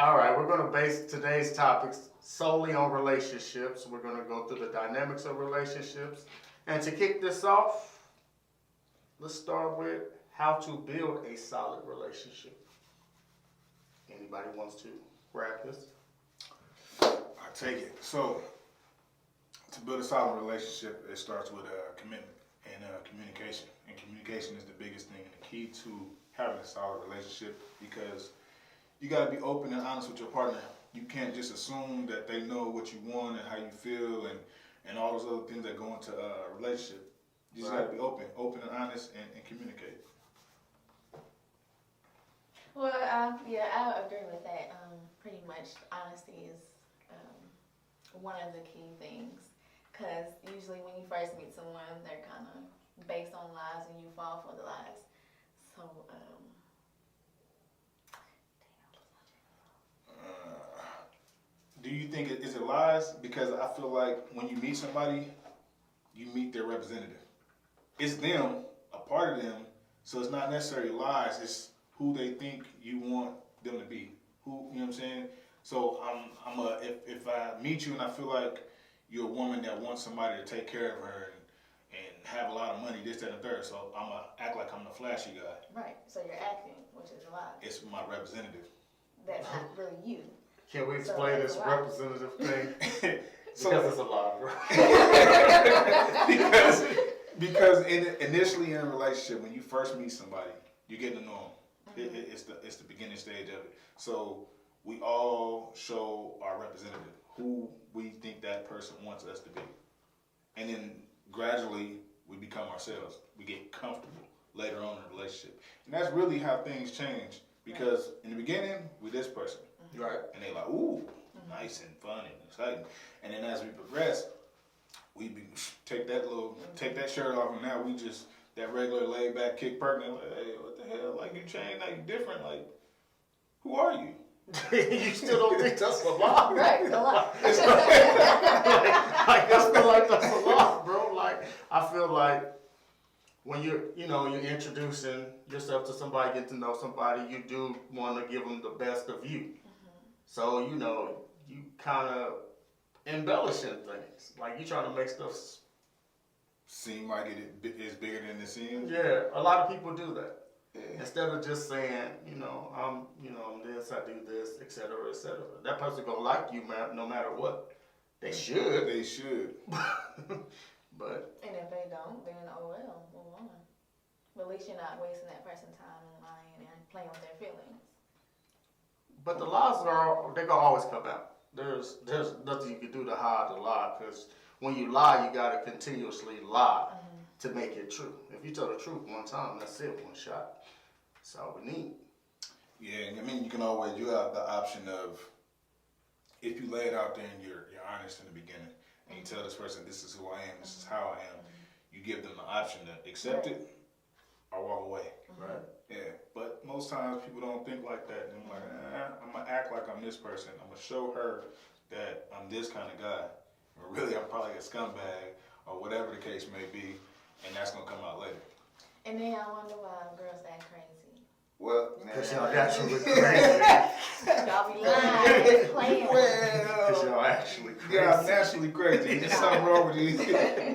All right, we're going to base today's topics solely on relationships. We're going to go through the dynamics of relationships. And to kick this off, let's start with how to build a solid relationship. Anybody wants to grab this? I take it. So, to build a solid relationship, it starts with commitment and communication. And communication is the biggest thing and the key to having a solid relationship, because you got to be open and honest with your partner. You can't just assume that they know what you want and how you feel and all those other things that go into a relationship. You just got to be open and honest and communicate. Well, I agree with that. Pretty much honesty is one of the key things, because usually when you first meet someone, they're kind of based on lies and you fall for the lies. So, do you think is it lies? Because I feel like when you meet somebody, you meet their representative. It's them, a part of them, so it's not necessarily lies, it's who they think you want them to be. Who, you know what I'm saying? So if I meet you and I feel like you're a woman that wants somebody to take care of her and have a lot of money, this, that, and the third, so I'm going to act like I'm the flashy guy. right, so you're acting, which is a lie. It's my representative. That's not really you. Can we explain this representative thing? So, because it's a lie, bro. because initially in a relationship, when you first meet somebody, you're getting to know them. It's the beginning stage of it. So we all show our representative who we think that person wants us to be, and then gradually we become ourselves. We get comfortable later on in a relationship, and that's really how things change. Because in the beginning, we're this person, Right. and they like, ooh, nice and fun and exciting. And then as we progress, take that shirt off, and now we just that regular laid back kick person. Like, hey, what the hell? Like, you changed, like you different. Like, who are you? You still don't think that's a lie? Right, it's a lie. like, I feel like that's a lie, bro. Like, I feel like when you're introducing yourself to somebody, get to know somebody, you do want to give them the best of you. So, you kind of embellishing things. Like, you trying to make stuff Seem like it is bigger than it seems. Yeah, a lot of people do that. Yeah. Instead of just saying, I'm this, I do this, et cetera, et cetera. That person gonna like you, man, no matter what. They should. They should. But. And if they don't, then oh well, move on. But at least you're not wasting that person's time and lying and playing with their feelings. But the lies they're gonna always come out. There's nothing you can do to hide the lie, because when you lie, you gotta continuously lie to make it true. If you tell the truth one time, that's it, one shot. That's all we need. Yeah, I mean, you have the option of, if you lay it out there and you're honest in the beginning, and you tell this person, this is who I am, this is how I am, you give them the option to accept it or walk away. Right. Yeah, but most times people don't think like that. And I'm like, I'm going to act like I'm this person. I'm going to show her that I'm this kind of guy. But really, I'm probably a scumbag or whatever the case may be, and that's going to come out later. And then I wonder why girls act crazy. Well, Because y'all actually crazy. Y'all be lying, playing. Because y'all actually crazy. Yeah, I'm naturally crazy. There's something wrong with you.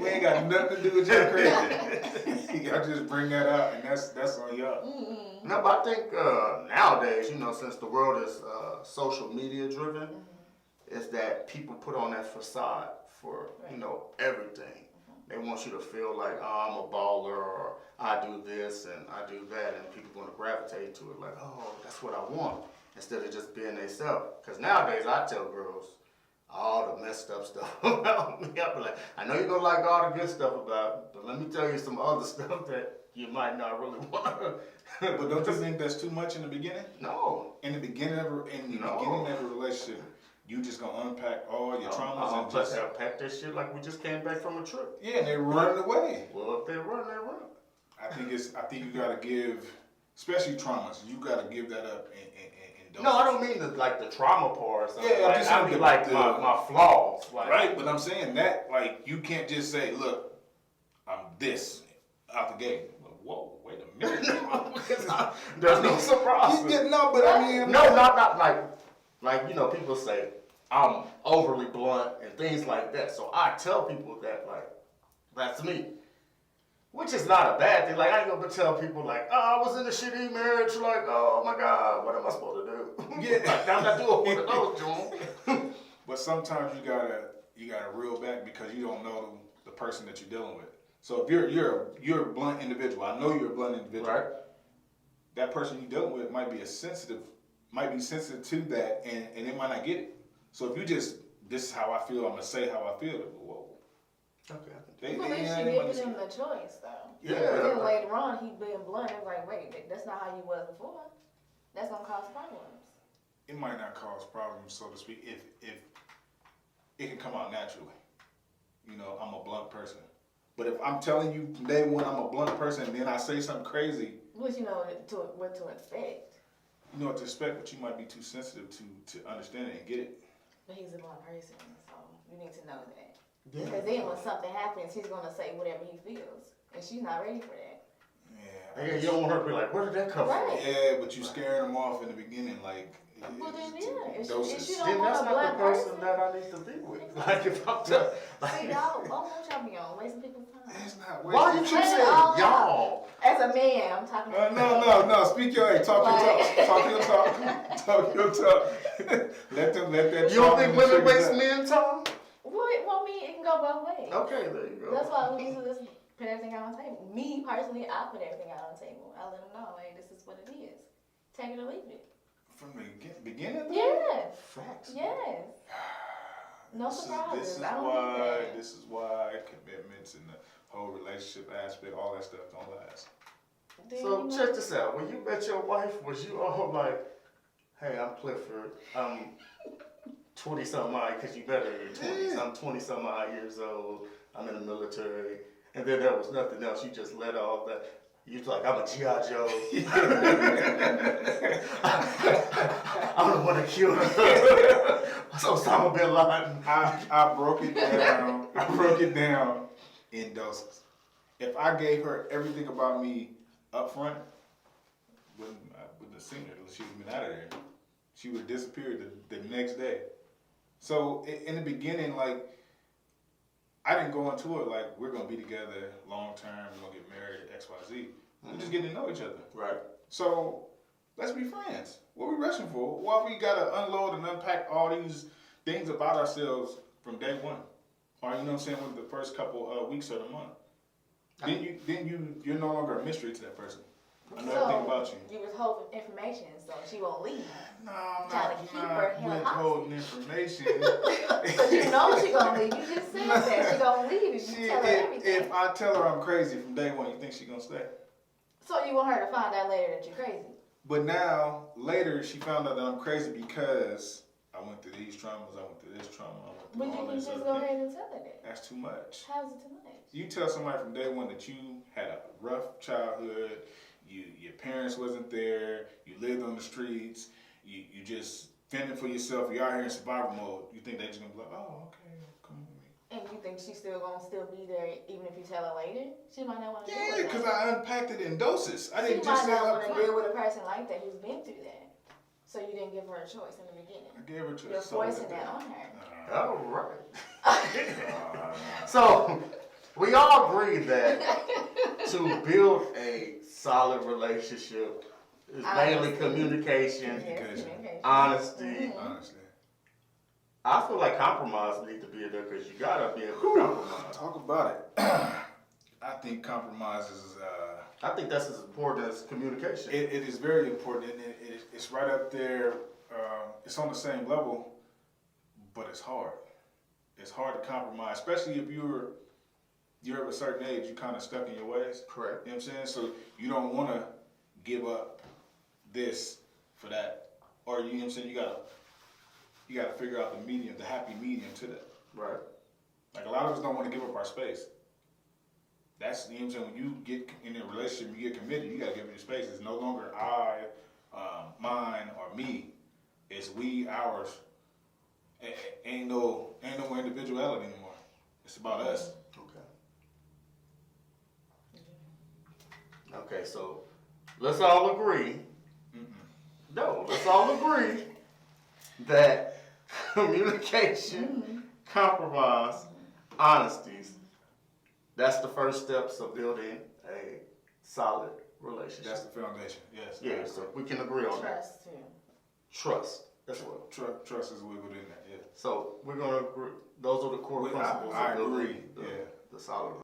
We ain't got nothing to do with your crazy. Y'all just bring that out, and that's on y'all. No, but I think nowadays, since the world is social media driven, is that people put on that facade for, everything. They want you to feel like, I'm a baller, or I do this and I do that, and people going to gravitate to it like, oh, that's what I want, instead of just being themselves. Because nowadays, I tell girls all the messed up stuff about me. I be like, I know you're going to like all the good stuff about it, but let me tell you some other stuff that you might not really want to. But don't you think that's too much in the beginning? No. In the beginning of a relationship, you just gonna unpack all your traumas and just unpack that shit like we just came back from a trip. Yeah, and they run away. Well, if they run, they run. I think you gotta give, especially traumas, you gotta give that up and no, I don't mean the trauma part. Yeah, like, I mean like my flaws. Like, right, but I'm saying that you can't just say, look, I'm this out the gate. Whoa, wait a minute. There's no surprise. Yeah, no, but I mean, no, not like Like, people say I'm overly blunt and things like that. So I tell people that, like, that's me. Which is not a bad thing. Like, I ain't gonna tell people, like, oh, I was in a shitty marriage. Like, oh my God, what am I supposed to do? Yeah. Like, I'm not doing one of those, June. But sometimes you gotta reel back because you don't know the person that you're dealing with. So if you're a blunt individual, I know you're a blunt individual. Right. That person you're dealing with might be sensitive to that, and they might not get it. So if you just, this is how I feel, I'm gonna say how I feel. Whoa. Okay. Well, at least you giving him the choice, though. Yeah. But then later on, he being blunt. It's like, wait, that's not how you was before. That's gonna cause problems. It might not cause problems, so to speak, if it can come out naturally. I'm a blunt person. But if I'm telling you from day one I'm a blunt person and then I say something crazy, Which you know what to expect. you know what to expect, but you might be too sensitive to understand it and get it. But he's a blunt person, so you need to know that. Yeah. Because then when something happens, he's gonna say whatever he feels, and she's not ready for that. Yeah. You don't want her to be like, where did that come from? Right. Yeah, but you scaring them off in the beginning, like. Well, then, yeah. If Doses. you don't Then want that's a not the blunt person person, that I need to be with. Like, if I'm telling, see, y'all, I don't want y'all to be on wasting people's time. It's not why you wasting. keep saying all y'all? As a man, I'm talking to No. Speak your talk your talk. Talk your talk. let that. You don't talk think and women sugar waste that. men time? Well, me, it can go both ways. Okay, there you go. That's why we need to just put everything out on the table. Me, personally, I put everything out on the table. I let them know, hey, this is what it is. Take it or leave it. From the beginning? Yes. Facts. Yes. No surprises. This is I don't why. need that. This is why commitments and the whole relationship aspect, all that stuff, don't last. So check this out. When you met your wife, was you all like, hey, I'm Clifford. I'm 20-something odd, because you better in your 20s. I'm 20-something odd years old. I'm in the military. And then there was nothing else. You just let all that. You was like, I'm a G.I. Joe. I'm the one that killed Osama bin Laden. I broke it down. I broke it down in doses. If I gave her everything about me up front, I wouldn't have seen her. She would have been out of there. She would have disappeared the next day. So in the beginning, like, I didn't go into it like we're gonna be together long term, we're gonna get married, XYZ. We're just getting to know each other. Right. So let's be friends. What are we rushing for? Why we gotta unload and unpack all these things about ourselves from day one? Or you know what I'm saying, with the first couple weeks of the month. Then you're no longer a mystery to that person. I know everything about you. You withhold information so she won't leave. No, I'm Trying to keep her held withholding information. But you know she gonna leave. You just said that she gonna leave if you tell her everything. If I tell her I'm crazy from day one, you think she gonna stay? So you want her to find out later that you're crazy? But now, later, she found out that I'm crazy because I went through these traumas, I went through this trauma, I went through But all you can this just other go thing. ahead and tell her that. That's too much. How's it too much? You tell somebody from day one that you had a rough childhood, your parents wasn't there, you lived on the streets, you just fending for yourself, you're out here in survival mode, you think they're just gonna be like, oh, okay, come with me. And you think she's still gonna be there even if you tell her later? She might not want to deal Yeah, with because that. I unpacked it in doses. I She didn't just might say not up want to front. deal with a person like that who's been through that. So you didn't give her a choice in the beginning. I gave her to You're the soul. forcing that on her. All right. So, we all agree that to build a solid relationship is mainly communication, Yes, Communication. communication. honesty. Honestly. I feel like compromise needs to be there because you gotta be able to compromise. Talk about it. I think compromise is, I think that's as important as communication. it is very important, and it's right up there. It's on the same level, but it's hard. It's hard to compromise, especially if you're of a certain age. You're kind of stuck in your ways. Correct. You know what I'm saying? So you don't want to give up this for that, or you know what I'm saying. You gotta figure out the happy medium to that. Right. Like a lot of us don't want to give up our space. That's, you know what I'm saying, when you get in a relationship, you get committed, you gotta give it your space. It's no longer I, mine, or me. It's we, ours. Ain't no individuality anymore. It's about us. Okay, so let's all agree. No, let's all agree that communication, compromise, honesties, that's the first steps of building a solid relationship. That's the foundation. Yes. Yeah, so we can agree on that. Trust too. Trust. That's what. Trust is wiggled in that. Yeah. So we're gonna agree. Those are the core principles I of building agree. the solid